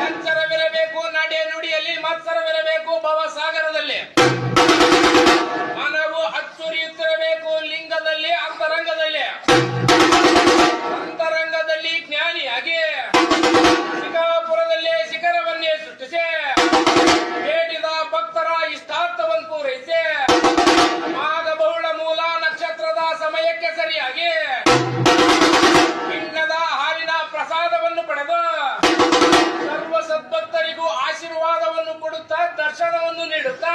ಎಚ್ಚರವಿರಬೇಕು ನಡೆ ನುಡಿಯಲ್ಲಿ, ಮತ್ಸರವಿರಬೇಕು ಭವಸಾಗರದಲ್ಲಿ. ಮನವು ಅಚ್ಚುರಿಯುತ್ತಿರಬೇಕು ಲಿಂಗದಲ್ಲಿ, ಅಂತರಂಗದಲ್ಲಿ. ಅಂತರಂಗದಲ್ಲಿ ಜ್ಞಾನಿಯಾಗಿ ಶಿಕಾಪುರದಲ್ಲಿ ಶಿಖರವನ್ನೇ ಸೃಷ್ಟಿಸಿ ಬೇಡಿದ ಭಕ್ತರ ಇಷ್ಟಾರ್ಥವನ್ನು ಪೂರೈಸಿ ಮಾಘ ಬಹುಳ ಮೂಲ ನಕ್ಷತ್ರದ ಸಮಯಕ್ಕೆ ಸರಿಯಾಗಿ ಪಿಂಡದ ಹಾಲಿನ ಪ್ರಸಾದವನ್ನು ಪಡೆದು ಸರ್ವ ಸದ್ಭಕ್ತರಿಗೂ ಆಶೀರ್ವಾದವನ್ನು ಕೊಡುತ್ತಾ ದರ್ಶನವನ್ನು ನೀಡುತ್ತಾ